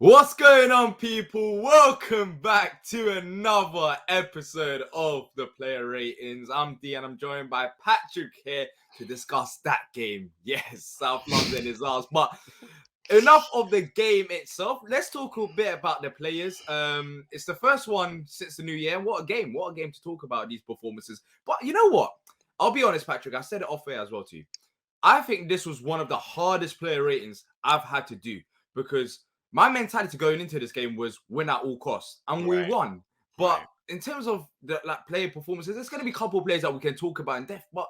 What's going on, people? Welcome back to another episode of the Player Ratings. I'm Dee and I'm joined by Patrick here to discuss that game. Yes, South London is ours. But enough of the game itself. Let's talk a bit about the players. It's the first one since the new year. What a game. What a game to talk about these performances. But you know what? I'll be honest, Patrick. I said it off air as well to you. I think this was one of the hardest player ratings I've had to do because my mentality going into this game was win at all costs, and we won. But in terms of the player performances, there's going to be a couple of players that we can talk about in depth. But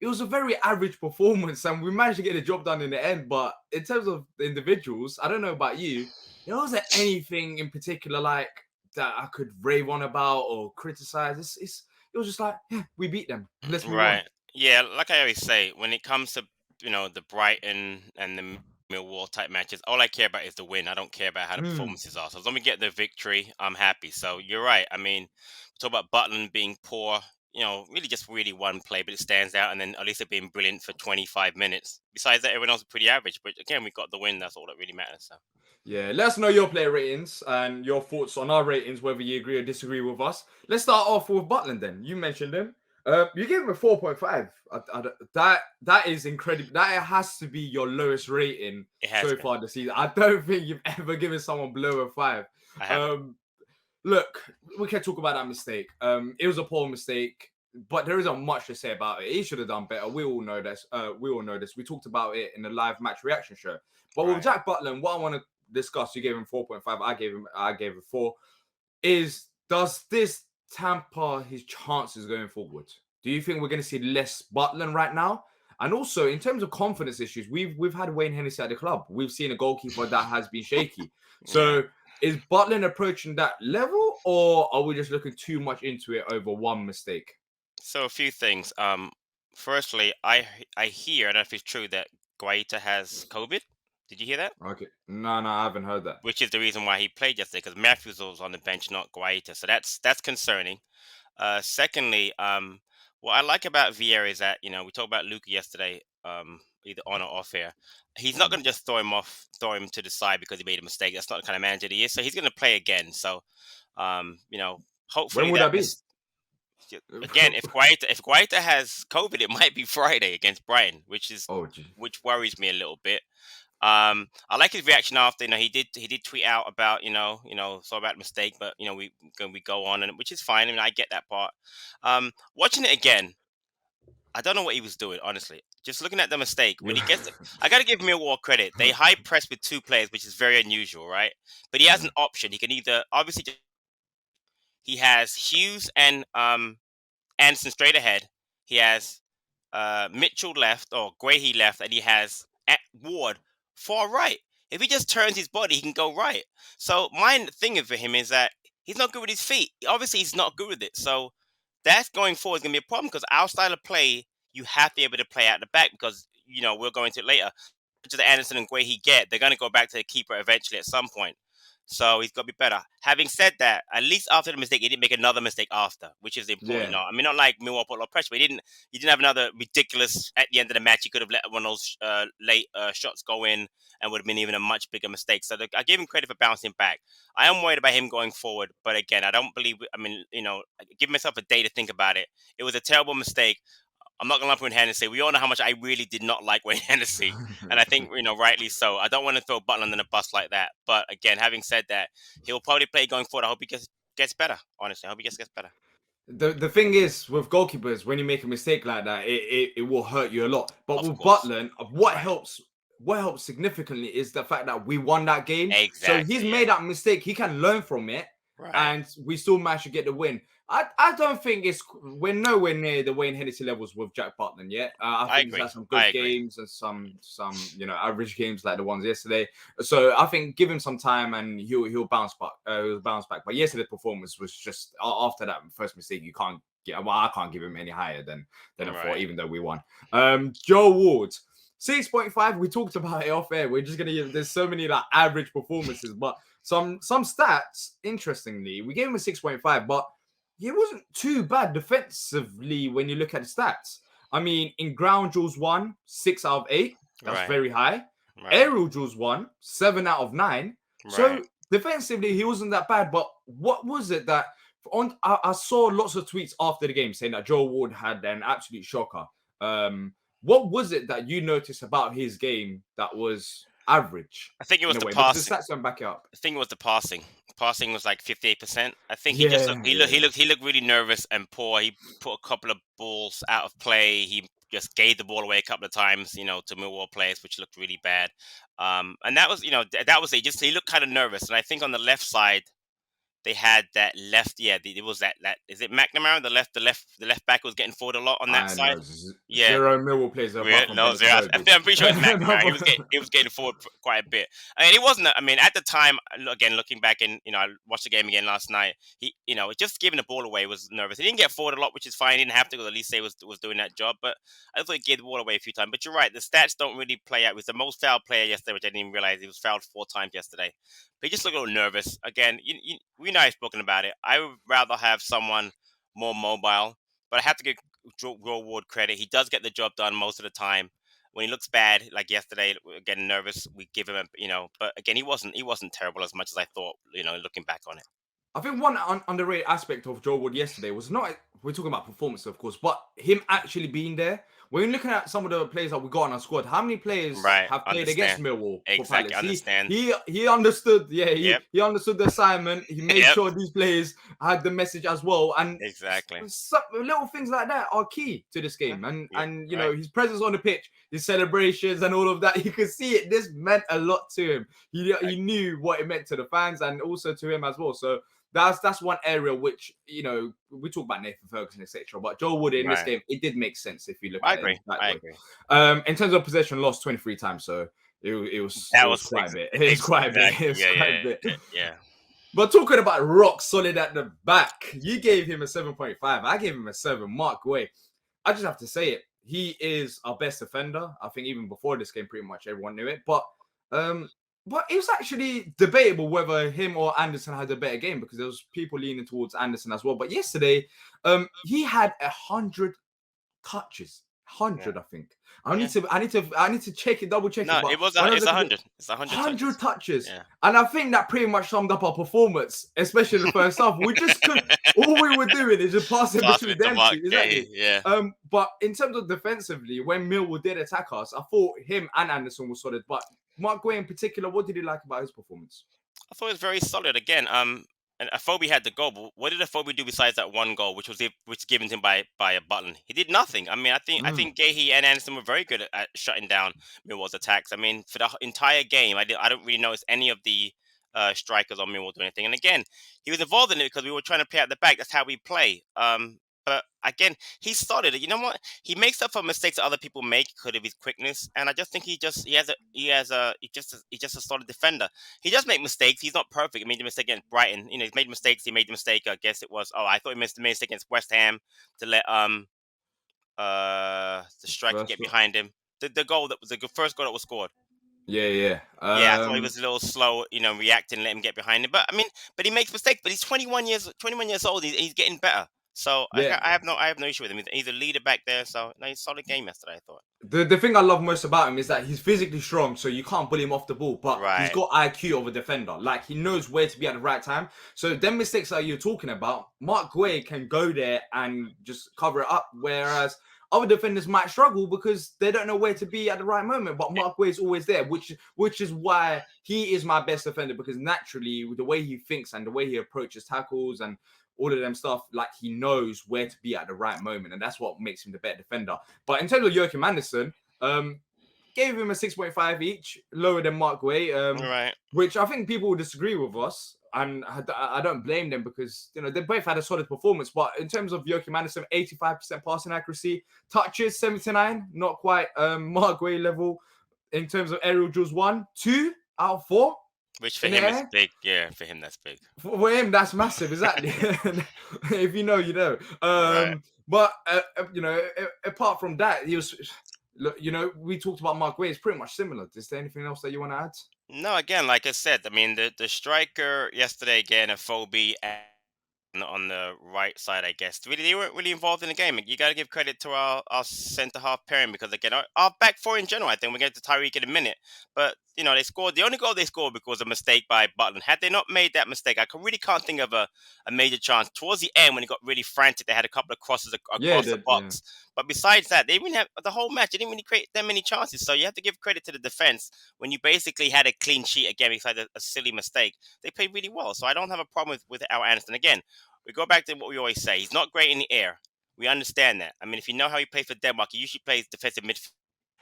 it was a very average performance, and we managed to get the job done in the end. But in terms of the individuals, I don't know about you. There wasn't anything in particular like that I could rave on about or criticize. It was just like, yeah, we beat them. Let's move on. Yeah, like I always say, when it comes to the Brighton and the Millwall type matches, all I care about is the win. I don't care about how the performances are. So as long as we get the victory, I'm happy. So you're right. I mean, talk about Butland being poor. Really just really one play, but it stands out. And then Olise being brilliant for 25 minutes. Besides that, everyone else is pretty average. But again, we got the win. That's all that really matters. So. Yeah, let us know your player ratings and your thoughts on our ratings, whether you agree or disagree with us. Let's start off with Butland then. You mentioned him. You gave him a 4.5. That is incredible. That has to be your lowest rating so far this season. I don't think you've ever given someone below a 5. Look, we can talk about that mistake. It was a poor mistake, but there isn't much to say about it. He should have done better. We all know this. We talked about it in the live match reaction show. But with Jack Butland, what I want to discuss, you gave him 4.5. I gave him 4. Does this tamper his chances going forward? Do you think we're going to see less Butland right now? And also, in terms of confidence issues, we've had Wayne Hennessy at the club. We've seen a goalkeeper that has been shaky. So is Butland approaching that level, or are we just looking too much into it over one mistake? So a few things. Firstly, I hear, I don't know if it's true, that Guaita has COVID. Did you hear that? Okay. No, I haven't heard that. Which is the reason why he played yesterday, because Matthews was on the bench, not Guaita. So that's concerning. Secondly, what I like about Vieira is that, we talked about Luca yesterday, either on or off air. He's not going to just throw him to the side because he made a mistake. That's not the kind of manager he is. So he's going to play again. So, hopefully when would that be? Again, if Guaita has COVID, it might be Friday against Brighton, which worries me a little bit. I like his reaction after. He did tweet out about so about mistake, but we go on, and which is fine. I mean, I get that part. Watching it again, I don't know what he was doing, honestly. Just looking at the mistake, when he gets, I got to give Millwall credit. They high press with 2 players, which is very unusual, right? But he has an option. He can either he has Hughes and Andersen straight ahead. He has Mitchell left or Guehi left, and he has Ward far right. If he just turns his body, he can go right. So my thing for him is that he's not good with his feet. Obviously, he's not good with it. So that's going forward is going to be a problem because our style of play, you have to be able to play out the back because, we'll go into it later. Which is the Andersen and Guehi get, they're going to go back to the keeper eventually at some point. So he's got to be better. Having said that, at least after the mistake, he didn't make another mistake after, which is important. I mean, not like Millwall put a lot of pressure, but he didn't have another ridiculous at the end of the match. He could have let one of those late shots go in and would have been even a much bigger mistake. So I give him credit for bouncing back. I am worried about him going forward, but again, I don't believe. I mean, give myself a day to think about it. It was a terrible mistake. I'm not going to lump Wayne Hennessy. We all know how much I really did not like Wayne Hennessy. And I think, rightly so. I don't want to throw Butland in a bus like that. But again, having said that, he'll probably play going forward. I hope he gets better, honestly. I hope he gets better. The thing is, with goalkeepers, when you make a mistake like that, it will hurt you a lot. But with Butland, what helps significantly is the fact that we won that game. Exactly, so he's made that mistake. He can learn from it. And we still managed to get the win. I don't think we're nowhere near the Wayne Hennessy levels with Jack Butland yet. I think he's had some good games and some average games like the ones yesterday. So I think give him some time and he'll bounce back. But yesterday's performance was just after that first mistake. You can't get. Well, I can't give him any higher than a 4, even though we won. Joe Ward. 6.5. We talked about it off air. We're just gonna give. There's so many average performances, but some stats. Interestingly, we gave him a 6.5, but he wasn't too bad defensively when you look at the stats. I mean, in ground duels 6 out of 8. That's very high. Aerial duels 7 out of 9. Right. So defensively, he wasn't that bad. But what was it that I saw lots of tweets after the game saying that Joe Ward had an absolute shocker. What was it that you noticed about his game that was average I think it was in a the way? Because the passing. stats don't back it up. I think it was the passing. Passing was like 58%. I think he just looked, Yeah, yeah, yeah. he looked really nervous and poor. He put a couple of balls out of play. He just gave the ball away a couple of times, to Millwall players, which looked really bad. And that was, that was it. Just he looked kind of nervous. And I think on the left side, they had that left. Yeah, it was that. Is it McNamara? The left back was getting forward a lot on that I know side. Yeah, zero Millwall players apart from no, Bennett zero. Kobe. I'm pretty sure it's McNamara. He was getting forward quite a bit. I mean, it wasn't. I mean, at the time, again looking back, and I watched the game again last night. He, just giving the ball away was nervous. He didn't get forward a lot, which is fine. He didn't have to because Olise was doing that job. But I thought he gave the ball away a few times. But you're right. The stats don't really play out. He was the most fouled player yesterday, which I didn't even realize he was fouled 4 times yesterday. But he just looked a little nervous. Again, we know I've spoken about it. I would rather have someone more mobile, but I have to give Joe Ward credit. He does get the job done most of the time. When he looks bad, like yesterday, getting nervous, we give him But again, he wasn't terrible as much as I thought. Looking back on it. I think one underrated aspect of Joe Wood yesterday was not, we're talking about performance, of course, but him actually being there. When you're looking at some of the players that we got on our squad, how many players Right. have played against Millwall for Exactly. Palace? Understand. He understood, Yep. he understood the assignment. He made Yep. sure these players had the message as well. And Exactly. some little things like that are key to this game. And you know, his presence on the pitch, his celebrations and all of that, you could see it. This meant a lot to him. He knew what it meant to the fans and also to him as well. So that's one area which, we talk about Nathan Ferguson, etc. But Joe Wood in this game, it did make sense if you look at it. I agree. In terms of possession, lost 23 times, so it was quite a bit. It was quite a bit. Yeah. But talking about rock solid at the back, you gave him a 7.5. I gave him a 7. Mark Way. I just have to say it. He is our best defender. I think even before this game, pretty much everyone knew it. But it was actually debatable whether him or Andersen had a better game because there was people leaning towards Andersen as well. But yesterday, he had 100 touches. 100, I think. I need to check it, double check it. But it was it's 100. It's 100 touches. Yeah. And I think that pretty much summed up our performance, especially in the first half. We just couldn't. All we were doing is just passing between them two. Exactly. Yeah. But in terms of defensively, when Millwall did attack us, I thought him and Andersen were solid. But Mark Gray in particular, what did you like about his performance? I thought it was very solid. Again, and Afobe had the goal, but what did Afobe do besides that one goal, which was given to him by a Button? He did nothing. I mean, I think Gahey and Andersen were very good at shutting down Millwall's attacks. I mean, for the entire game, I don't really notice any of the strikers on Millwall do anything. And again, he was involved in it because we were trying to play at the back. That's how we play. But again, he started it. You know what? He makes up for mistakes that other people make because of his quickness, and I just think he's just a solid defender. He does make mistakes. He's not perfect. He made a mistake against Brighton. He's made mistakes. He made the mistake. I guess it was. I thought he made a mistake against West Ham to let the striker get behind him. The goal that was the first goal that was scored. Yeah. I thought he was a little slow, reacting, let him get behind him. But I mean, he makes mistakes. But he's 21 years old. He's getting better. So I have no issue with him. He's a leader back there. So he's a solid game yesterday, I thought. The thing I love most about him is that he's physically strong, so you can't bully him off the ball. But he's got IQ of a defender. Like, he knows where to be at the right time. So them mistakes that you're talking about, Mark Guay can go there and just cover it up. Whereas other defenders might struggle because they don't know where to be at the right moment. But Mark Guay is always there, which is why he is my best defender, because naturally, the way he thinks and the way he approaches tackles and all of them stuff, like, he knows where to be at the right moment, and that's what makes him the better defender. But in terms of Joachim Andersen, gave him a 6.5 each, lower than Mark Way, which I think people will disagree with us, and I don't blame them because they both had a solid performance. But in terms of Joachim Andersen, 85% passing accuracy, touches 79, not quite Mark Way level. In terms of aerial duels, 1, 2 out of 4. Which for him is big. Yeah, for him that's big. For him, that's massive, exactly. If you know, you know. But, apart from that, he was, we talked about Mark Way. It's pretty much similar. Is there anything else that you want to add? No, again, like I said, I mean, the striker yesterday, again, Afobe on the right side, I guess. Really, they weren't really involved in the game. You got to give credit to our centre half pairing because again, our back four in general. I think we'll get to Tyreek in a minute, but they scored. The only goal they scored because of a mistake by Butland. Had they not made that mistake, really can't think of a major chance. Towards the end, when it got really frantic, they had a couple of crosses across the box. Yeah. But besides that, they didn't have the whole match. They didn't really create that many chances. So you have to give credit to the defense when you basically had a clean sheet again, besides a silly mistake. They played really well. So I don't have a problem with our Andersen again. We go back to what we always say. He's not great in the air. We understand that. I mean, if you know how he plays for Denmark, he usually plays defensive midfield.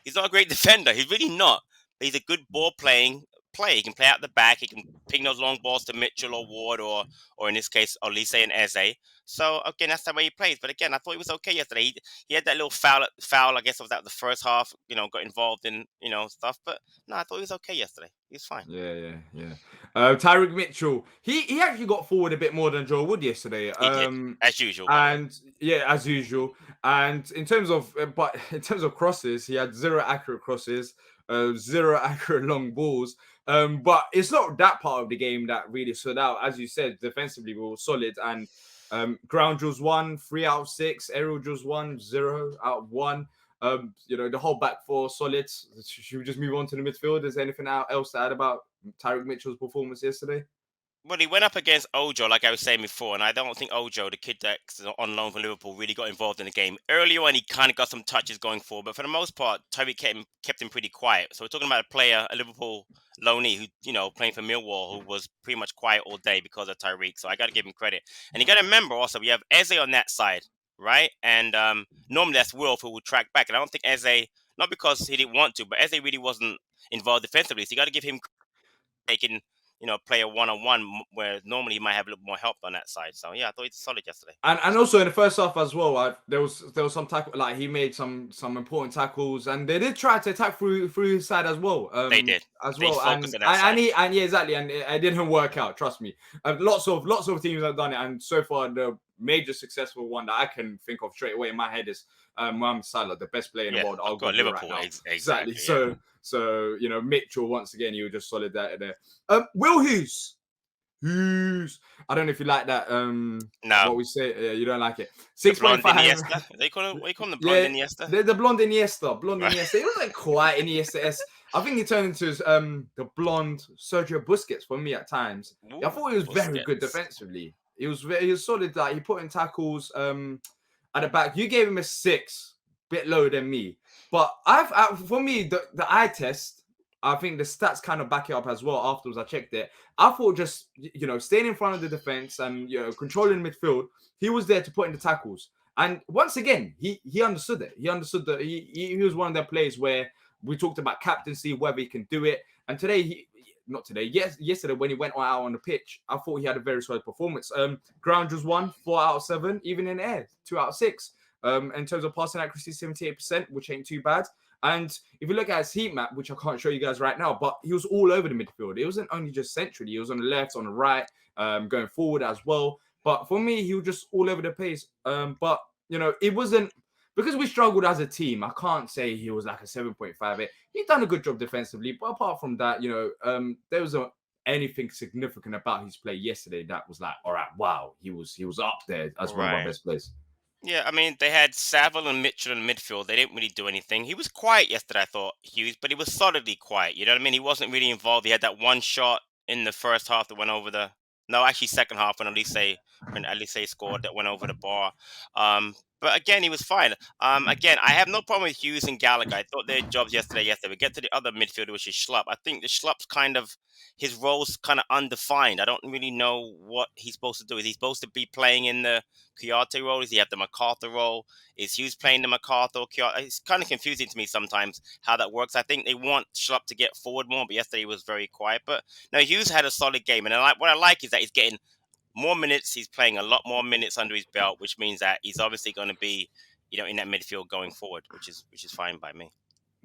He's not a great defender. He's really not. But he's a good ball playing player. He can play out the back. He can ping those long balls to Mitchell or Ward or in this case, Olise and Eze. So, again, that's the way he plays. But, again, I thought he was okay yesterday. He had that little foul, I guess, of that the first half, got involved in, stuff. But, no, I thought he was okay yesterday. He was fine. Yeah. Tyreek Mitchell, he actually got forward a bit more than Joe Wood yesterday. He did, as usual. And, as usual. And in terms of crosses, he had 0 accurate crosses, 0 accurate long balls. But it's not that part of the game that really stood out. As you said, defensively, we were solid. And ground drills 1, 3 out of 6. Aerial drills 1, 0 out of 1. The whole back four solid. Should we just move on to the midfield? Is there anything else to add about Tyreek Mitchell's performance yesterday? Well, he went up against Ojo, like I was saying before, and I don't think Ojo, the kid that's on loan from Liverpool, really got involved in the game. Early on, he kind of got some touches going forward, but for the most part, Tyreek kept him pretty quiet. So we're talking about a player, a Liverpool loanee who, playing for Millwall, who was pretty much quiet all day because of Tyreek. So I got to give him credit. And you got to remember also, we have Eze on that side, right? And normally that's Wolf who would track back. And I don't think Eze, not because he didn't want to, but Eze really wasn't involved defensively. So you got to give him taking play a one-on-one where normally he might have a little more help on that side. So yeah, I thought he was solid yesterday. And also in the first half as well, there was some tackle, like he made some important tackles, and they did try to attack through his side as well. They did as well, and yeah, exactly, and it didn't work out. Trust me, lots of teams have done it, and so far the major successful one that I can think of straight away in my head is Mohamed Salah, the best player in the world. I'll go Liverpool right now. exactly. So Mitchell once again, you were just solid there. Will Hughes. I don't know if you like that. No. What we say, you don't like it. 6.5. They call him the blonde Iniesta. The blonde Iniesta. Iniesta. It wasn't quite Iniesta. I think he turned into the blonde Sergio Busquets for me at times. Ooh, I thought he was very good defensively. He was solid. Like he put in tackles at the back. You gave him a 6, bit lower than me. But for me, the eye test, I think the stats kind of back it up as well. Afterwards, I checked it. I thought just, staying in front of the defense and, controlling midfield, he was there to put in the tackles. And once again, he understood it. He understood that he was one of the players where we talked about captaincy, whether he can do it. And today, yesterday when he went out on the pitch, I thought he had a very solid performance. Ground was 1, 4 out of 7, even in air, 2 out of 6. In terms of passing accuracy, 78%, which ain't too bad. And if you look at his heat map, which I can't show you guys right now, but he was all over the midfield. It wasn't only just centrally. He was on the left, on the right, going forward as well. But for me, he was just all over the place. But, it wasn't... Because we struggled as a team, I can't say he was like a 7.58. He's done a good job defensively. But apart from that, there wasn't anything significant about his play yesterday that was like, all right, wow, he was up there as one of our best players. Yeah, I mean, they had Saville and Mitchell in midfield. They didn't really do anything. He was quiet yesterday, I thought, Hughes, but he was solidly quiet. You know what I mean? He wasn't really involved. He had that one shot in the first half that went over the... No, actually, second half when Olise scored that went over the bar. But again, he was fine. Again, I have no problem with Hughes and Gallagher. I thought their jobs yesterday. We get to the other midfielder, which is Schlupp. I think the Schlupp's his role's kind of undefined. I don't really know what he's supposed to do. Is he supposed to be playing in the Kouyaté role? Does he have the MacArthur role? Is Hughes playing the MacArthur? It's kind of confusing to me sometimes how that works. I think they want Schlupp to get forward more, but yesterday he was very quiet. But no, Hughes had a solid game. And what I like is that he's getting more minutes. He's playing a lot more minutes under his belt, which means that he's obviously going to be, in that midfield going forward, which is fine by me.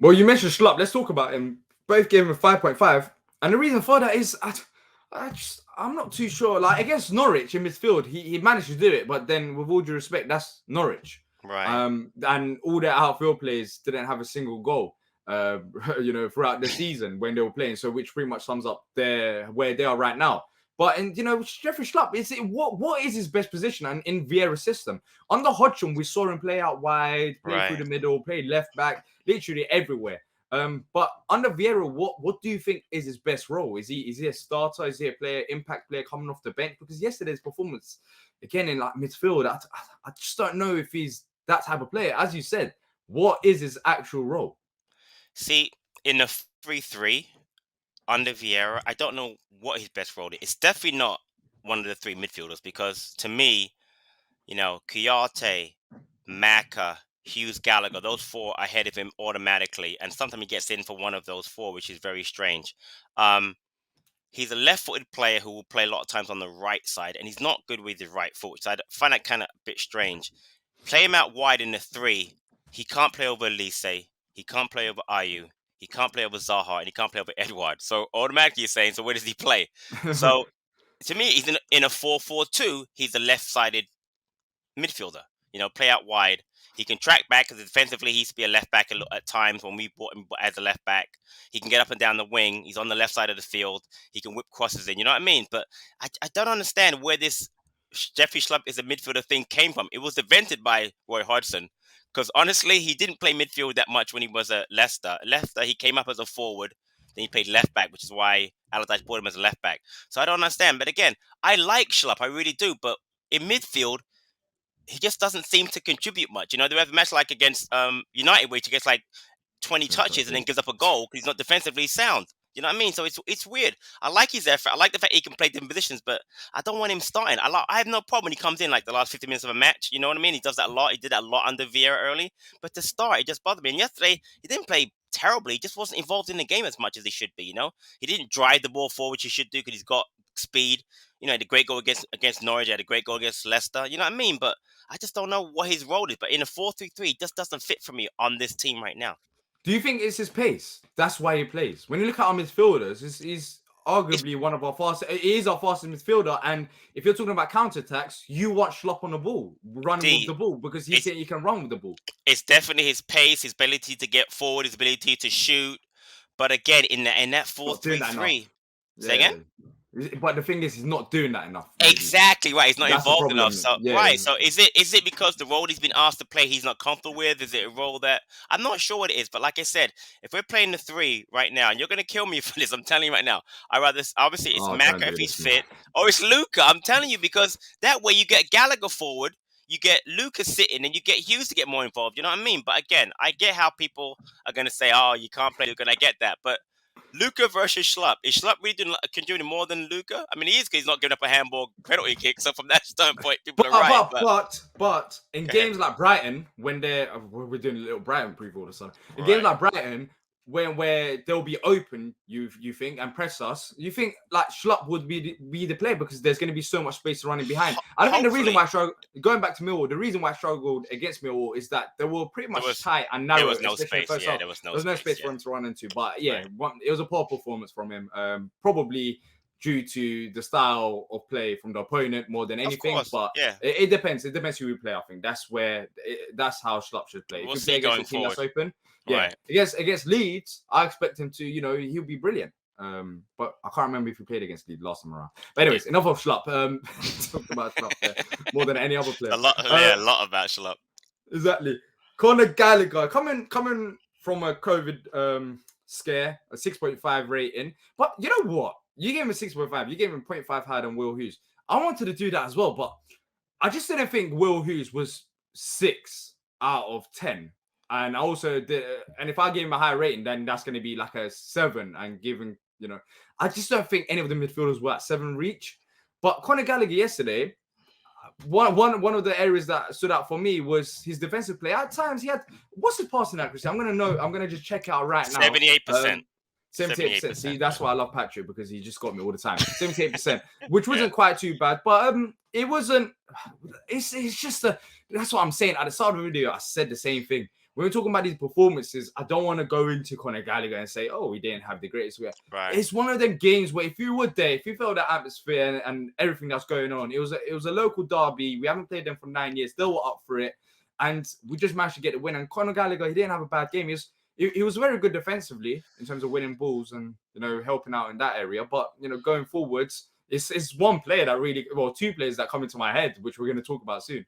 Well, you mentioned Schlupp. Let's talk about him. Both gave him a 5.5. And the reason for that is I'm not too sure. Like against Norwich in midfield, he managed to do it, but then with all due respect, that's Norwich. Right. And all their outfield players didn't have a single goal, throughout the season when they were playing. So which pretty much sums up where they are right now. But and Jeffrey Schlupp, what is his best position? And in Vieira's system, under Hodgson, we saw him play out wide, play through the middle, play left back, literally everywhere. But under Vieira, what do you think is his best role? Is he a starter? Is he a impact player coming off the bench? Because yesterday's performance, again in like midfield, I just don't know if he's that type of player. As you said, what is his actual role? See, in the 3-3 under Vieira, I don't know what his best role is. It's definitely not one of the three midfielders because to me, Kouyaté, Maka, Hughes, Gallagher, those four are ahead of him automatically. And sometimes he gets in for one of those four, which is very strange. He's a left-footed player who will play a lot of times on the right side, and he's not good with his right foot, so I find that kind of a bit strange. Play him out wide in the 3. He can't play over Olise. He can't play over Ayew. He can't play over Zaha, and he can't play over Edouard. So automatically you're saying, so where does he play? So to me, he's in a 4-4-2. He's a left-sided midfielder. Play out wide. He can track back because defensively he used to be a left back at times when we bought him as a left back. He can get up and down the wing. He's on the left side of the field. He can whip crosses in. You know what I mean? But I don't understand where this Jeffrey Schlupp is a midfielder thing came from. It was invented by Roy Hodgson because honestly, he didn't play midfield that much when he was at Leicester. Leicester, he came up as a forward. Then he played left back, which is why Allardyce bought him as a left back. So I don't understand. But again, I like Schlupp. I really do. But in midfield, he just doesn't seem to contribute much. They have a match like against United where he gets like 20 touches and then gives up a goal because he's not defensively sound. You know what I mean? So it's weird. I like his effort. I like the fact he can play different positions, but I don't want him starting. I have no problem when he comes in like the last 50 minutes of a match. You know what I mean? He does that a lot. He did that a lot under Vieira early. But to start, it just bothered me. And yesterday, he didn't play terribly. He just wasn't involved in the game as much as he should be, He didn't drive the ball forward, which he should do because he's got speed. He had a great goal against Norwich. He had a great goal against Leicester. You know what I mean? But I just don't know what his role is. But in a 4-3-3, it just doesn't fit for me on this team right now. Do you think it's his pace? That's why he plays. When you look at our midfielders, he's arguably one of our fastest. He is our fastest midfielder. And if you're talking about counterattacks, you want Schlupp on the ball, running with the ball, because he can run with the ball. It's definitely his pace, his ability to get forward, his ability to shoot. But again, in that 4-3-3, say again? But the thing is, he's not doing that enough. Maybe. Exactly right. He's not involved enough. So right. So is it because the role he's been asked to play he's not comfortable with? Is it a role that I'm not sure what it is? But like I said, if we're playing the 3 right now, and you're gonna kill me for this, I'm telling you right now. I rather obviously it's Maka if he's fit, or it's Luca. I'm telling you because that way you get Gallagher forward, you get Luca sitting, and you get Hughes to get more involved. You know what I mean? But again, I get how people are gonna say, "Oh, you can't play Luca," and I get that, but. Luca versus Schlupp. Is Schlupp really contributing more than Luca? I mean, he is because he's not giving up a handball penalty kick. So from that standpoint, people are right. But in games like Brighton, when we're doing a little Brighton preview all of a sudden. In games like Brighton, where they'll be open, you think, and press us, you think like Schlupp would be the player because there's going to be so much space running behind. I think the reason why I struggled, going back to Millwall, the reason why I struggled against Millwall is that they were pretty much tight and narrow. There was no space. Yeah, there was no space for him to run into. But yeah, it was a poor performance from him. Probably due to the style of play from the opponent more than anything. But it depends. It depends who we play. I think that's how Schlupp should play. We'll see going forward. That's open. Yeah, right. Against Leeds, I expect him to, he'll be brilliant. But I can't remember if he played against Leeds last time around. But anyways, enough of Schlupp. Talked about Schlupp there more than any other player. a lot about Schlupp. Exactly. Conor Gallagher coming from a COVID scare, a 6.5 rating. But you know what? You gave him a 6.5. You gave him 0.5 higher than Will Hughes. I wanted to do that as well, but I just didn't think Will Hughes was 6 out of 10. And I also did, and if I give him a high rating, then that's going to be like a 7. And given, I just don't think any of the midfielders were at 7 reach. But Conor Gallagher yesterday, one of the areas that stood out for me was his defensive play. At times he had, what's his passing accuracy? I'm going to just check it out right now. 78%. 78%. See, that's why I love Patrick, because he just got me all the time. 78%, which wasn't quite too bad, but it wasn't. It's just that's what I'm saying. At the start of the video, I said the same thing. When we're talking about these performances, I don't want to go into Conor Gallagher and say, "Oh, we didn't have the greatest." Right. It's one of them games where if you were there, if you felt the atmosphere and everything that's going on, it was a local derby. We haven't played them for 9 years. They were up for it, and we just managed to get the win. And Conor Gallagher, he didn't have a bad game. He was very good defensively in terms of winning balls and helping out in that area. But going forwards, it's one player that really, well, two players that come into my head, which we're going to talk about soon.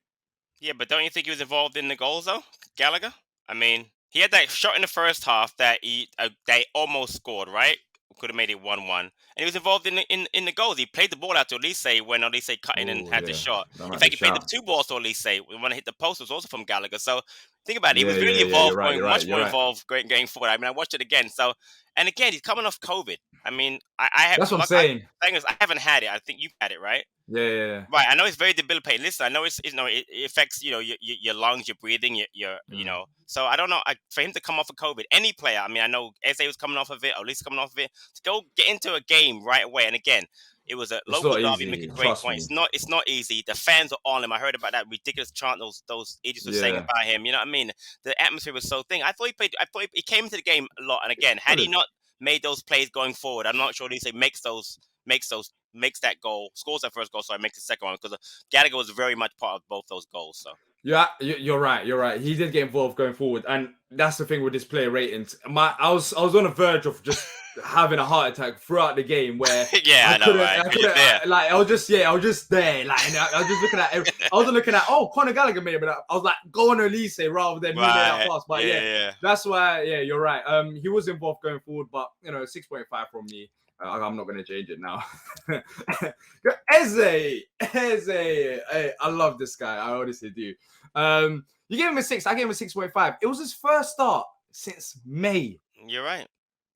Yeah, but don't you think he was involved in the goals though, Gallagher? I mean, he had that shot in the first half that they almost scored, right? Could have made it 1-1, and he was involved in the goals. He played the ball out to Olise when Olise cut in and had the shot. In fact, he played the two balls to Olise. The one that hit the post was also from Gallagher. So think about it. He was really involved, much more involved going forward. I mean, I watched it again. So, and again, he's coming off COVID. I mean, I have. That's what I'm saying. Thing is, I haven't had it. I think you've had it, right? Yeah. Right. I know it's very debilitating. Listen, I know it's it affects your lungs, your breathing, your So I don't know. For him to come off of COVID, any player. I mean, I know Eze was coming off of it, or at least coming off of it, to go get into a game right away. And again, it was a local derby. Make a great point. It's not easy. The fans are on him. I heard about that ridiculous chant those idiots were saying about him. You know what I mean? The atmosphere was so thin. I thought he came into the game a lot. And again, had he not made those plays going forward, I'm not sure he makes that goal, scores that first goal, so I make the second one, because Gallagher was very much part of both those goals. So yeah, you're right. He did get involved going forward, and that's the thing with his player ratings. I was on the verge of just having a heart attack throughout the game, where I know, right? I was just there, like, and I was just looking at. I wasn't looking at Conor Gallagher made it, but I was like, go on Olise rather than who made that pass. But that's why. Yeah, you're right. He was involved going forward, but 6.5 from me. I'm not going to change it now. Eze, I love this guy. I honestly do. You gave him a 6. I gave him a 6.5. It was his first start since May. You're right.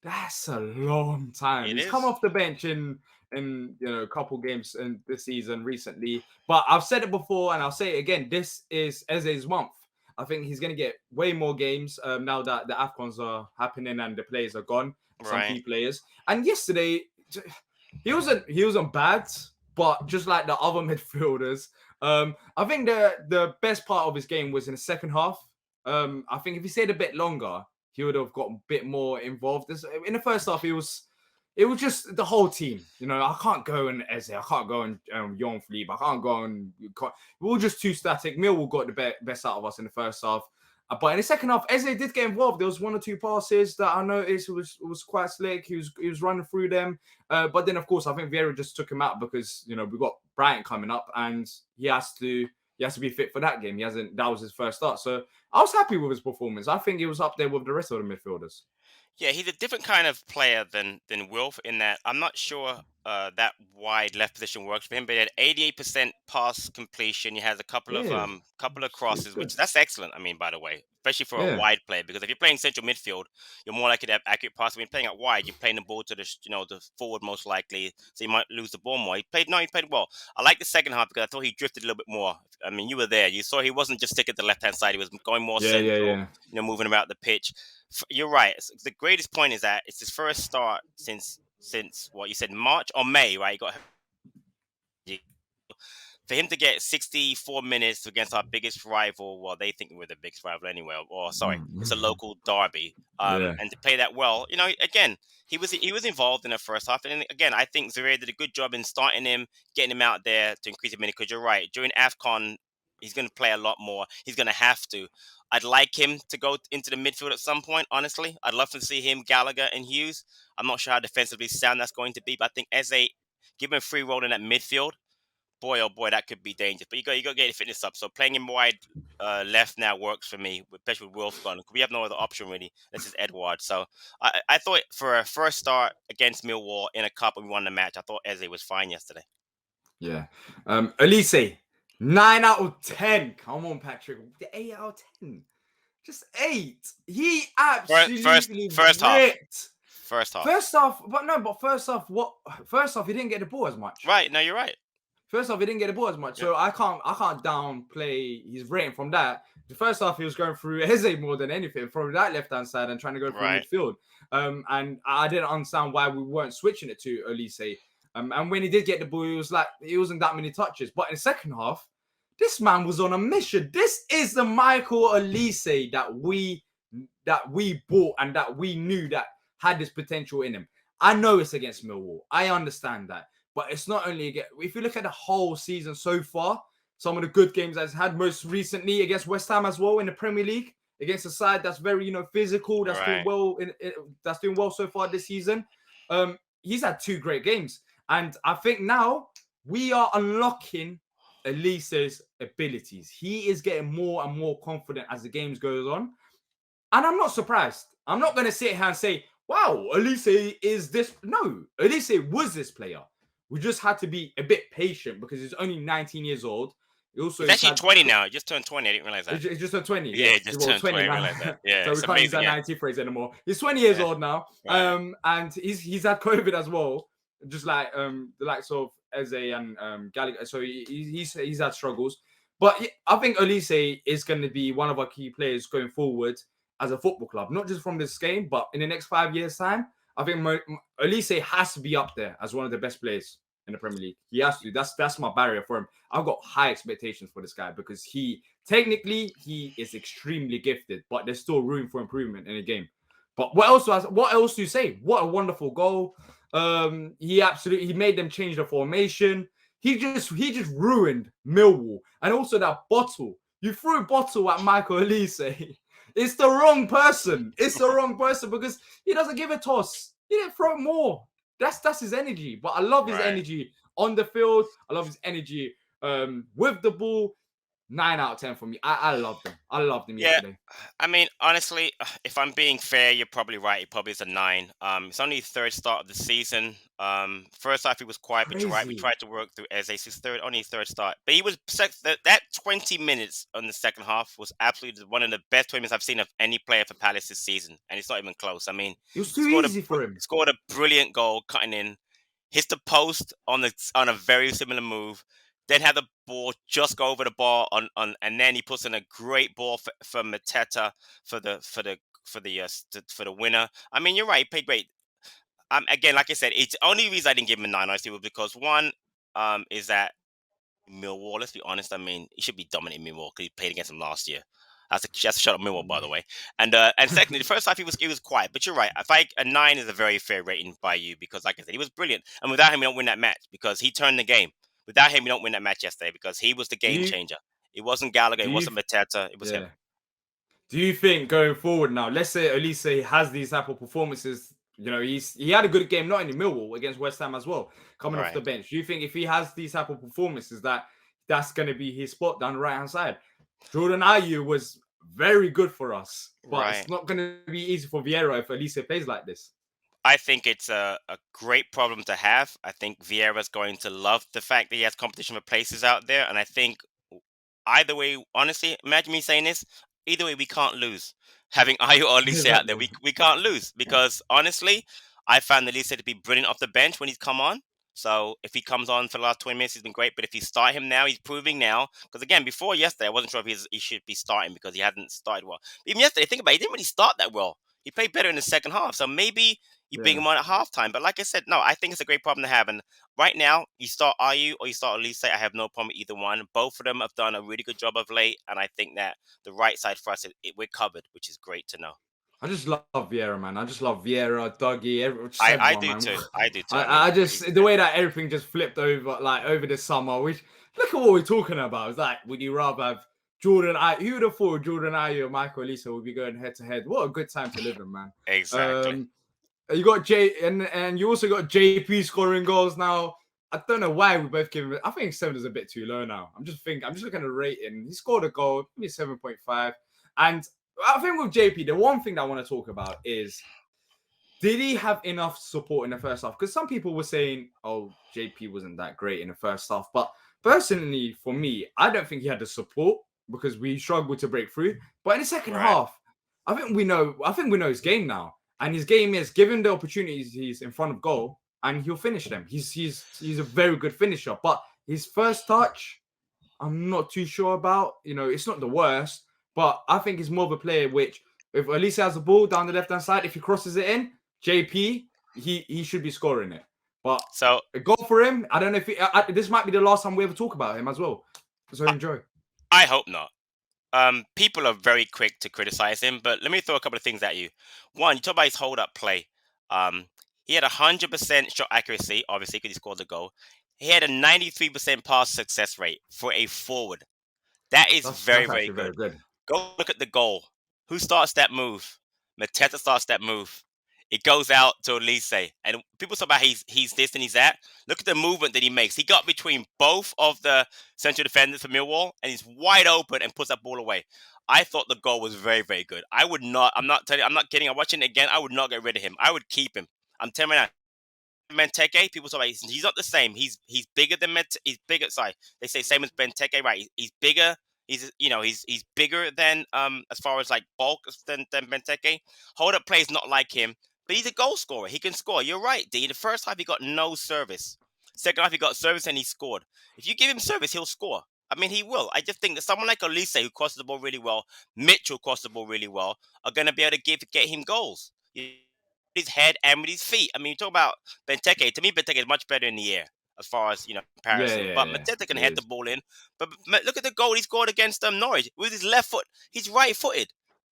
That's a long time. He's come off the bench in a couple games in this season recently. But I've said it before and I'll say it again. This is Eze's month. I think he's going to get way more games now that the AFCONs are happening and the players are gone. Some key players. And yesterday, he wasn't bad, but just like the other midfielders, I think the best part of his game was in the second half. I think if he stayed a bit longer, he would have got a bit more involved. In the first half, it was just the whole team. I can't go on Eze, I can't go on Jon Philippe, I can't go on. We were just too static. Millwall got the best out of us in the first half. But in the second half, Eze did get involved. There was one or two passes that I noticed was quite slick. He was running through them. But then, of course, I think Vieira just took him out because we got Brighton coming up, and he has to be fit for that game. That was his first start. So I was happy with his performance. I think he was up there with the rest of the midfielders. Yeah, he's a different kind of player than Wilf in that I'm not sure that wide left position works for him, but he had 88% pass completion. He has a couple of crosses, which that's excellent. I mean, by the way, especially for a wide player, because if you're playing central midfield, you're more likely to have accurate passes. When you're playing out wide, you're playing the ball to the forward most likely, so you might lose the ball more. He played well. I like the second half because I thought he drifted a little bit more. I mean, you were there. You saw he wasn't just sticking to the left-hand side. He was going more central, moving about the pitch. You're right. The greatest point is that it's his first start since what you said, March or May, right? He got for him to get 64 minutes against our biggest rival. Well, they think we're the biggest rival anyway. Or sorry, it's a local derby. And to play that well, again, he was involved in the first half. And again, I think Vieira did a good job in starting him, getting him out there to increase the minute. Because you're right, during AFCON, he's going to play a lot more. He's going to have to. I'd like him to go into the midfield at some point, honestly. I'd love to see him, Gallagher, and Hughes. I'm not sure how defensively sound that's going to be, but I think Eze, give him a free roll in that midfield, boy, oh boy, that could be dangerous. But you got to get your fitness up. So playing him wide left now works for me, especially with Wilf gone. We have no other option, really. This is Edward. So I thought for a first start against Millwall in a cup and we won the match, I thought Eze was fine yesterday. Yeah. Olise. 9 out of 10. Come on, Patrick. 8 out of 10. Just 8. He absolutely first half. First half, what? First half, he didn't get the ball as much. Right, no, you're right. First off, he didn't get the ball as much, so I can't downplay his rating from that. The first half, he was going through Eze more than anything from that left-hand side and trying to go through midfield. And I didn't understand why we weren't switching it to Olise. And when he did get the ball, it wasn't that many touches. But in the second half, this man was on a mission. This is the Michael Olise that we bought and that we knew that had this potential in him. I know it's against Millwall. I understand that. But it's not only against... If you look at the whole season so far, some of the good games that he's had most recently against West Ham as well in the Premier League, against a side that's very, physical, that's doing well that's doing well so far this season. He's had 2 great games. And I think now we are unlocking Olise's abilities. He is getting more and more confident as the games goes on. And I'm not surprised. I'm not going to sit here and say, wow, Olise is this. No, Olise was this player. We just had to be a bit patient because he's only 19 years old. He's actually 20 now. He just turned 20. I didn't realize that. He just turned 20. Yeah, he just turned 20. I didn't realize that. Yeah, so we can't use that 90 phrase anymore. He's 20 years old now. Right. And he's had COVID as well, just like the likes of Eze and Gallagher. So he's had struggles. But I think Olise is going to be one of our key players going forward as a football club, not just from this game, but in the next 5 years' time. I think Olise has to be up there as one of the best players in the Premier League. He has to. That's my barrier for him. I've got high expectations for this guy because he is extremely gifted, but there's still room for improvement in the game. But what else do you say? What a wonderful goal. He made them change the formation. He just ruined Millwall. And also that bottle. You threw a bottle at Michael Olise. It's the wrong person. It's the wrong person because he doesn't give a toss. He didn't throw more. That's his energy. But I love his energy on the field. I love his energy with the ball. 9 out of 10 for me. I loved him. I loved him yesterday. I mean, honestly, if I'm being fair, you're probably right. He probably is a 9. It's only his third start of the season. First half he was quiet, but you're right. We tried to work through Eze's only his third start. But he was that 20 minutes on the second half was absolutely one of the best 20 minutes I've seen of any player for Palace this season, and it's not even close. I mean, it was too easy for him. Scored a brilliant goal, cutting in, hits the post on a very similar move. Then had the ball just go over the bar and then he puts in a great ball for Mateta for the winner. I mean, you're right. He played great. Again, like I said, it's the only reason I didn't give him a 9 honestly was because one is that Millwall. Let's be honest. I mean, he should be dominating Millwall because he played against them last year. That's a shot at Millwall, by the way. And secondly, the first half he was quiet. But you're right. I think a 9 is a very fair rating by you because, like I said, he was brilliant. And without him, we don't win that match because he turned the game. Without him, we don't win that match yesterday because he was the game changer. It wasn't Gallagher. It wasn't Mateta. It was him. Do you think going forward now, let's say Olise has these type of performances, you know, he had a good game, not only Millwall, against West Ham as well, coming off the bench. Do you think if he has these type of performances that's going to be his spot down the right-hand side? Jordan Ayew was very good for us, but it's not going to be easy for Vieira if Olise plays like this. I think it's a great problem to have. I think Vieira's going to love the fact that he has competition for places out there. And I think either way, honestly, imagine me saying this, either way, we can't lose. Having Ayew or Olise out there, we can't lose. Because honestly, I found Olise to be brilliant off the bench when he's come on. So if he comes on for the last 20 minutes, he's been great. But if you start him now, he's proving now. Because again, before yesterday, I wasn't sure if he should be starting because he hadn't started well. Even yesterday, think about it, he didn't really start that well. He played better in the second half. So maybe you bring him on at halftime. But like I said, no, I think it's a great problem to have. And right now, you start Ayew or you start Olise. I have no problem with either one. Both of them have done a really good job of late. And I think that the right side for us, we're covered, which is great to know. I just love Vieira, man. I just love Vieira, Dougie. I do too. I do too. I just the way that everything just flipped over the summer. Which look at what we're talking about. It's like, would you rather have Jordan Ayew? Who would have thought Jordan Ayew or Michael Olise would be going head to head? What a good time to live in, man. Exactly. You got and you also got JP scoring goals now. I don't know why we both give him. I think 7 is a bit too low now. I'm just looking at the rating. He scored a goal, maybe 7.5, and I think with JP, the one thing that I want to talk about is, did he have enough support in the first half? Because some people were saying, oh, JP wasn't that great in the first half. But personally, for me, I don't think he had the support because we struggled to break through. But in the second half, I think we know his game now. And his game is given the opportunities he's in front of goal and he'll finish them. He's a very good finisher. But his first touch, I'm not too sure about. You know, it's not the worst. But I think he's more of a player which, if Olise has the ball down the left-hand side, if he crosses it in, JP, he should be scoring it. But so a goal for him, I don't know if this might be the last time we ever talk about him as well. So enjoy. I hope not. People are very quick to criticize him, but let me throw a couple of things at you. One, you talk about his hold-up play. He had 100% shot accuracy, obviously, because he scored the goal. He had a 93% pass success rate for a forward. That is very good. Go look at the goal. Who starts that move? Mateta starts that move. It goes out to Olise. And people talk about he's this and he's that. Look at the movement that he makes. He got between both of the central defenders for Millwall, and he's wide open and puts that ball away. I thought the goal was very, very good. I'm not kidding. I'm watching it again. I would not get rid of him. I would keep him. I'm telling you now. Benteke, people talk about he's not the same. He's bigger than he's bigger. Sorry, they say same as Benteke, right? He's bigger. He's he's bigger than as far as like bulk than Benteke. Hold up play is not like him, but he's a goal scorer. He can score. You're right, D. In the first half he got no service. Second half he got service and he scored. If you give him service, he'll score. I mean, he will. I just think that someone like Olise, who crosses the ball really well, Mitchell crosses the ball really well, are going to be able to get him goals. His head and with his feet. I mean, you talk about Benteke. To me, Benteke is much better in the air as far as comparison. But Mateta can head the ball in. But look at the goal he scored against Norwich with his left foot. He's right-footed,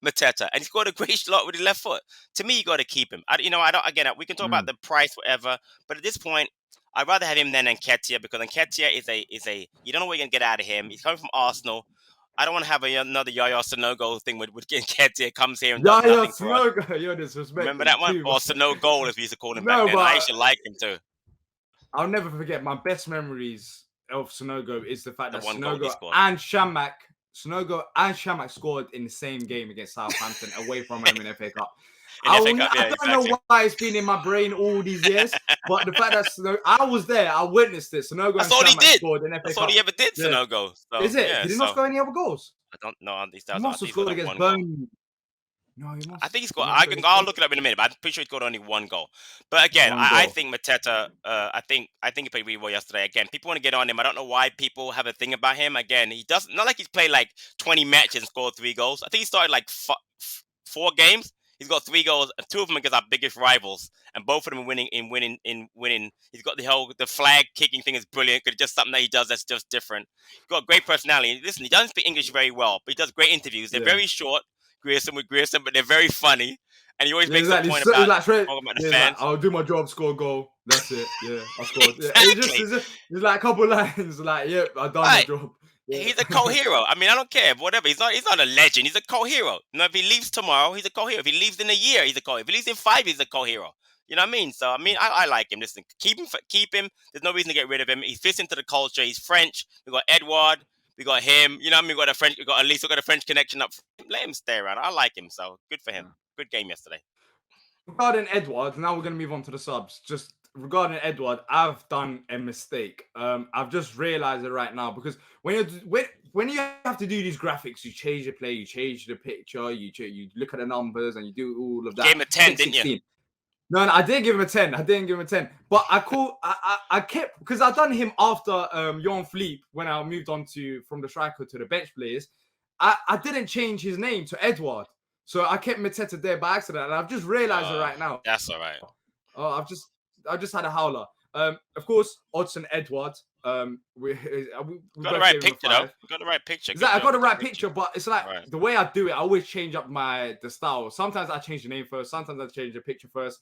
Mateta, and he scored a great shot with his left foot. To me, you got to keep him. I don't. Again, we can talk about the price, whatever. But at this point, I'd rather have him than Nketiah because Nketiah is a you don't know what you're gonna get out of him. He's coming from Arsenal. I don't want to have another Yaya Sanogo thing with Nketiah comes here and does nothing for us. You're disrespectful. Remember that one? Or Sanogo, as we used to call him back then. I used to like him too. I'll never forget my best memories of Sanogo is the fact that Sanogo and Shamak scored in the same game against Southampton away from home in FA Cup. I don't know why it's been in my brain all these years, but the fact that I was there, I witnessed it. Sanogo and Shamak scored in FA Cup. That's all he ever did, Sanogo. So, is it? Did he not score any other goals? I don't know. He must have scored against Burnley. No, he must. I think he scored. I'll look it up in a minute, but I'm pretty sure he scored only one goal. But again, I think Mateta. I think he played really well yesterday. Again, people want to get on him. I don't know why people have a thing about him. Again, he doesn't. Not like he's played like 20 matches and scored 3 goals. I think he started like 4 games. He's got 3 goals, and 2 of them against our biggest rivals, and both of them are winning. He's got the flag kicking thing is brilliant. It's just something that he does that's just different. He's got a great personality. Listen, he doesn't speak English very well, but he does great interviews. They're very short, Grierson, but they're very funny. And he always makes a point about the fans. I'll do my job, score a goal. That's it. Yeah, I scored. Exactly. It's like a couple of lines. Like, yep, I've done my job. Yeah. He's a co-hero. I mean, I don't care, whatever. He's not a legend. He's a co-hero. If he leaves tomorrow, he's a co-hero. If he leaves in a year, he's a co-hero. If he leaves in 5 years, he's a co-hero. You know what I mean? So, I mean, I like him. Listen, keep him. There's no reason to get rid of him. He fits into the culture. He's French. We got Edouard. We got him. You know what I mean? We got Olise. We got a French connection up. Let him stay around. I like him. So, good for him. Good game yesterday. Regarding Edouard, now we're going to move on to the subs. Just regarding Edouard, I've done a mistake. I've just realized it right now because when you have to do these graphics, you change the play, you change the picture, you look at the numbers, and you do all of that. Gave him a 10, didn't you? No, I didn't give him a 10. But I kept because I've done him after Johan Philippe when I moved on from the striker to the bench players. I didn't change his name to Edouard. So I kept Mateta there by accident, and I've just realized it right now. That's all right. Oh, I've just had a howler. Of course, Odsonne Edouard. We got the right picture, though. We got the right picture. I got the right picture, but it's like the way I do it, I always change up the style. Sometimes I change the name first. Sometimes I change the picture first.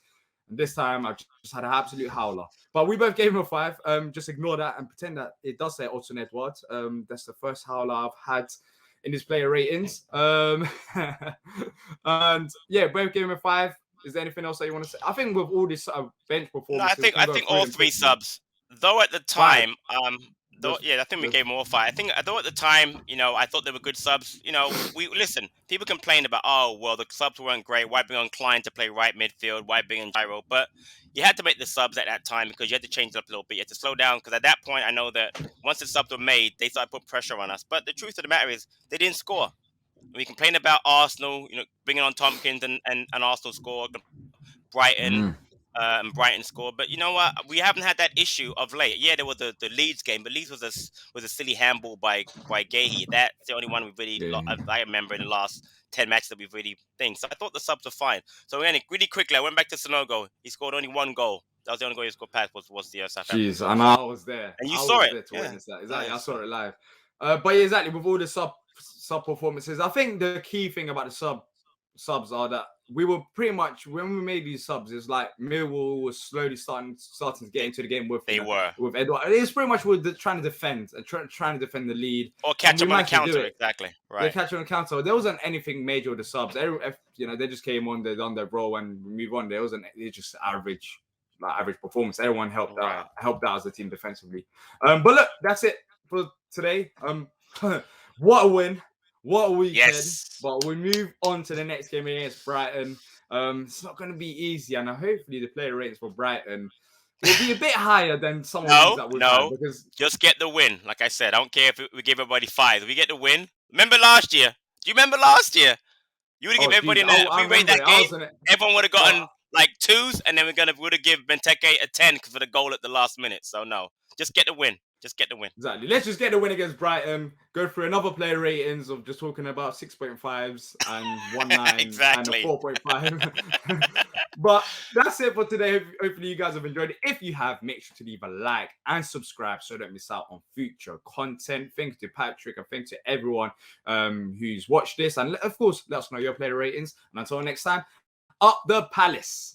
And this time I just had an absolute howler. But we both gave him a 5. Just ignore that and pretend that it does say Odsonne Edouard. That's the first howler I've had in his player ratings. And yeah, both gave him a 5. Is there anything else that you want to say? I think with all this bench performances, no, I think all 3 subs. Though at the time, I think we gave them all 5. Though at the time, I thought they were good subs. Listen. People complain about, the subs weren't great. Why bring on Klein to play right midfield? Why bring in Gyro? But you had to make the subs at that time because you had to change it up a little bit. You had to slow down because at that point, I know that once the subs were made, they started putting pressure on us. But the truth of the matter is, they didn't score. We complain about Arsenal, bringing on Tompkins and Arsenal scored. Brighton. And Brighton scored, but you know what? We haven't had that issue of late. Yeah, there was the Leeds game, but Leeds was a silly handball by Gallagher. That's the only one we've really I remember in the last 10 matches that we've really think. So I thought the subs were fine. So again, really quickly, I went back to Sanogo. He scored only 1 goal. That was the only goal he scored past was the Southampton. Jeez, I know I was there. And you saw it. Witness that. Exactly, I saw it live. But yeah, exactly. With all the sub performances, I think the key thing about the sub subs are that we were pretty much, when we made these subs, it's like Millwall was slowly starting to get into the game with Edouard. It's pretty much we're trying to defend and trying to defend the lead or catch them on the counter. Exactly, right? Yeah, catch them on the counter. There wasn't anything major with the subs. They just came on, they done their role and move on. It's just average performance. Everyone helped out as a team defensively. But look, that's it for today. What a win. What a weekend. Yes. But we move on to the next game against Brighton. It's not going to be easy. And hopefully the player ratings for Brighton will be a bit higher than some of these that we've had. Because just get the win. Like I said, I don't care if we give everybody 5. If we get the win. Remember last year? Do you remember last year? You would have given everybody we rate that game. Everyone would have gotten like 2s, and then we would have given Benteke a 10 for the goal at the last minute. So no, just get the win. Just get the win. Exactly. Let's just get the win against Brighton. Go through another player ratings of just talking about 6.5s and 1.9 exactly. and a 4.5. But that's it for today. Hopefully you guys have enjoyed it. If you have, make sure to leave a like and subscribe so you don't miss out on future content. Thanks to Patrick and thanks to everyone who's watched this. And of course, let us know your player ratings. And until next time, up the Palace.